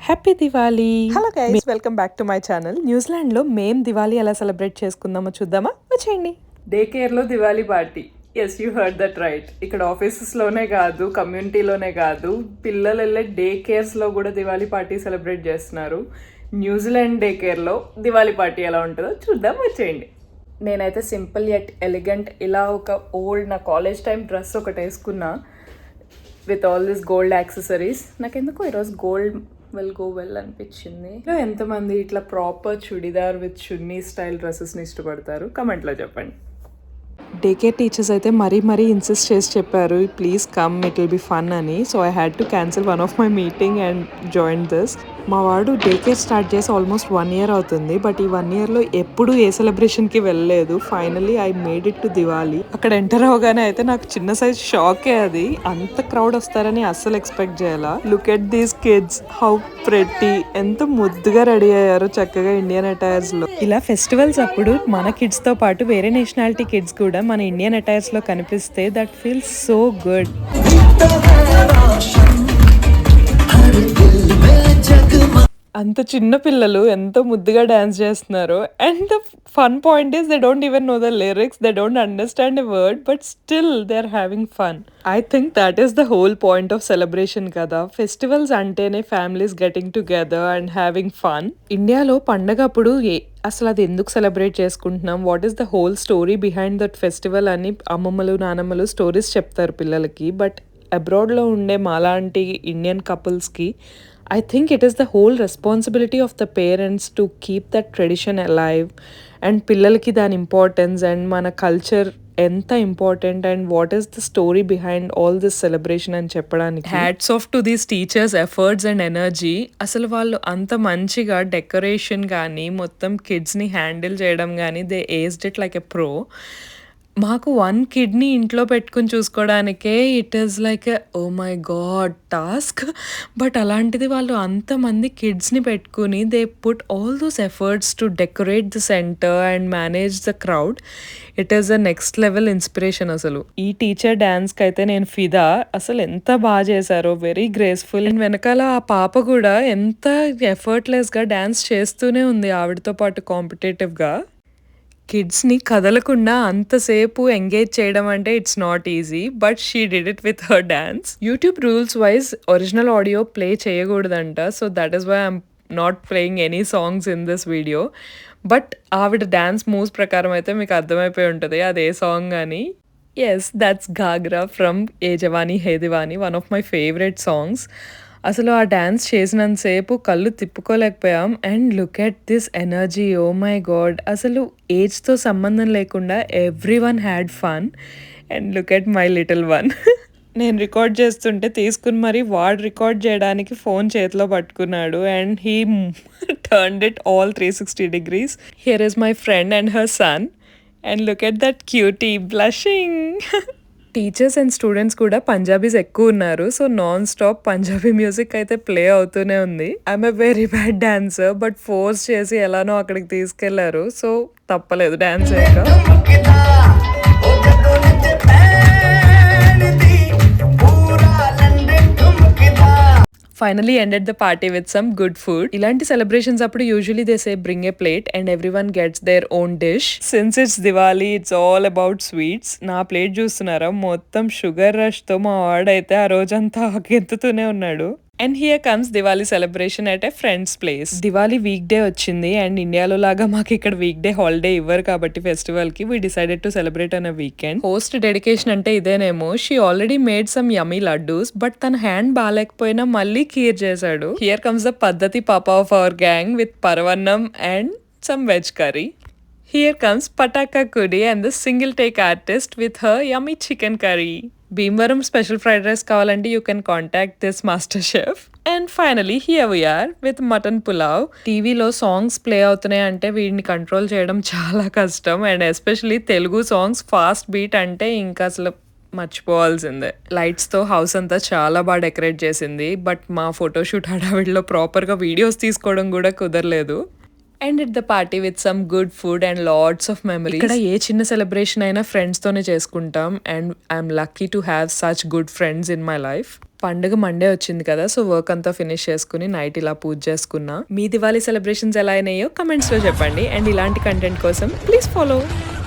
Happy Diwali! Hello guys, welcome back to my channel. న్యూజిలాండ్‌లో మేం దివాళీ ఎలా సెలబ్రేట్ చేసుకుందామో చూద్దామా? వచ్చేయండి. డే కేర్లో Diwali party. Yes, you heard that right. ఇక్కడ ఆఫీసెస్లోనే కాదు, కమ్యూనిటీలోనే కాదు, పిల్లలు వెళ్ళే డే కేర్స్లో కూడా దివాళీ పార్టీ సెలబ్రేట్ చేస్తున్నారు. న్యూజిలాండ్ డే కేర్లో దివాళీ పార్టీ ఎలా ఉంటుందో చూద్దాం, వచ్చేయండి. నేనైతే సింపుల్ యట్ ఎలిగెంట్ ఇలా ఒక ఓల్డ్ నా కాలేజ్ టైం డ్రెస్ ఒకటి వేసుకున్నా with all this gold accessories. నాకెందుకో ఈరోజు గోల్డ్ గో వెల్ అనిపించింది. ఎంతమంది ఇట్లా proper churidar with chunni style డ్రెస్సెస్ని ఇష్టపడతారు? కమెంట్లో చెప్పండి. డే కేర్ టీచర్స్ అయితే మరీ ఇన్సిస్ట్ చేసి చెప్పారు, please come, it will be fun అని. So I had to cancel one of my meeting and join this. మా వాడు డే కేర్ స్టార్ట్ చేసి ఆల్మోస్ట్ 1 year అవుతుంది, బట్ ఈ 1 yearలో ఎప్పుడు ఏ సెలబ్రేషన్కి వెళ్ళలేదు. Finally I made it to Diwali. అక్కడ ఎంటర్ అవగానే అయితే నాకు చిన్న సైజ్ షాకే అది. అంత క్రౌడ్ వస్తారని అస్సలు ఎక్స్పెక్ట్ చేయాలా. Look at these kids, how pretty, ఎంత ముద్దుగా రెడీ అయ్యారు చక్కగా ఇండియన్ అటైర్స్ లో. ఇలా ఫెస్టివల్స్ అప్పుడు మన కిడ్స్ తో పాటు వేరే నేషనాలిటీ కిడ్స్ కూడా మన ఇండియన్ అటైర్స్ లో కనిపిస్తే దట్ ఫీల్స్ సో గుడ్. అంత చిన్న పిల్లలు ఎంతో ముద్దుగా డాన్స్ చేస్తున్నారు. And the fun point is they don't even know the lyrics, they don't understand a word, but still they are having fun. I think that is the whole point of celebration కదా. Festivals అంటేనే families getting together and having fun. ఇండియాలో పండగ అప్పుడు అసలు అది ఎందుకు celebrate చేసుకుంటున్నాం, what is the whole story behind that festival అని అమ్మమ్మలు నానమ్మలు స్టోరీస్ చెప్తారు పిల్లలకి. బట్ అబ్రాడ్లో ఉండే మాలాంటి Indian కపుల్స్కి I think it is the whole responsibility of the parents to keep that tradition alive, and పిల్లలకి దాని ఇంపార్టెన్స్ అండ్ మన కల్చర్ ఎంత important and what is the story behind all this celebration అని చెప్పడానికి. Hats off to these teachers efforts and energy. అసలు వాళ్ళు అంత మంచిగా డెకరేషన్ కానీ మొత్తం కిడ్స్ని హ్యాండిల్ చేయడం కానీ they aced it like a pro. మాకు 1 kidని ఇంట్లో పెట్టుకుని చూసుకోవడానికే it is like a oh my god task. But అలాంటిది వాళ్ళు అంతమంది కిడ్స్ని పెట్టుకుని they put all those efforts to decorate the centre and manage the crowd. It is a next level inspiration అసలు. ఈ టీచర్ డాన్స్కి అయితే నేను ఫిదా. అసలు ఎంత బాగా చేశారో, వెరీ గ్రేస్ఫుల్. అండ్ వెనకాల ఆ పాప కూడా ఎంత ఎఫర్ట్లెస్గా డాన్స్ చేస్తూనే ఉంది ఆవిడతో పాటు కాంపిటేటివ్గా. కిడ్స్ని కదలకుండా అంతసేపు ఎంగేజ్ చేయడం అంటే it's not easy, but she did it with her dance. YouTube rules wise original audio play చేయకూడదంట, so that is why I'm not playing any songs in this video. But ఆవిడ డాన్స్ మూవ్స్ ప్రకారం అయితే మీకు అర్థమైపోయి ఉంటుంది అది ఏ song అని. Yes, that's Ghagra from Yeh Jawaani Hai Deewani, one of my favourite songs. అసలు ఆ డాన్స్ చేసినంతసేపు కళ్ళు తిప్పుకోలేకపోయాం. And look at this energy, oh my God. అసలు ఏజ్తో సంబంధం లేకుండా everyone had fun. And look at my little one. నేను రికార్డ్ చేస్తుంటే తీసుకుని మరి వాడు రికార్డ్ చేయడానికి ఫోన్ చేతిలో పట్టుకున్నాడు. And he turned it all 360 degrees. Here is my friend and her son. And look at that cutie blushing. Teachers and students కూడా పంజాబీస్ ఎక్కువ ఉన్నారు, so non stop Punjabi music అయితే ప్లే అవుతూనే ఉంది. I'm a very bad dancer, but force చేసి ఎలానో అక్కడికి తీసుకెళ్లారు, సో తప్పలేదు డాన్స్ అయ్యాక. Finally ended the party with some good food. ఇలాంటి సెలబ్రేషన్స్ అప్పుడు usually they say bring A plate and everyone gets their own dish. Since it's Diwali, it's all about sweets. నా plate చూస్తున్నారా, మొత్తం షుగర్ రష్ తో మా వాడైతే ఆ రోజంతా గెంతుతూనే ఉన్నాడు. And here comes Diwali celebration at a friends place. Diwali week day వచ్చింది అండ్ ఇండియాలో లాగా మాకు ఇక్కడ వీక్ డే హాలిడే ఇవ్వరు కాబట్టి ఫెస్టివల్ కి we decided to celebrate on a weekend. Host dedication అంటే ఇదేనేమో. She already made some yummy laddoos, but తన హ్యాండ్ బాగాలేకపోయినా మళ్ళీ కీర్ చేశాడు. హియర్ కమ్స్ ద పద్ధతి పాపా ఆఫ్ అవర్ గ్యాంగ్ విత్ పరవన్నం and some veg curry. Here comes Pataka Kudi and the single take artist with her yummy chicken curry. Bhimvaram special fried rice kavalante you can contact this master chef. And finally here we are with mutton pulao. టీవీలో songs play అవుతున్నాయి అంటే వీడిని control చేయడం చాలా కష్టం. And especially Telugu songs fast beat అంటే ఇంకా అసలు మర్చిపోవాల్సిందే. లైట్స్తో హౌస్ అంతా చాలా బాగా డెకరేట్ చేసింది, బట్ మా ఫోటోషూట్ హడావిడిలో ప్రాపర్గా వీడియోస్ తీసుకోవడం కూడా కుదరలేదు. ended the party with some good food and lots of memories. ఇక్కడ ఏ చిన్న సెలబ్రేషన్ అయినా ఫ్రెండ్స్ తోనే చేసుకుంటాం and I'm lucky to have such good friends in my life. పండుగ మండే వచ్చింది కదా, సో వర్క్ అంతా ఫినిష్ చేసుకుని నైట్ ఇలా పూజ చేసుకున్నా. మీ దివాళీ సెలబ్రేషన్స్ ఎలా అయినాయో కమెంట్స్ లో చెప్పండి అండ్ ఇలాంటి కంటెంట్ కోసం ప్లీజ్ ఫాలో.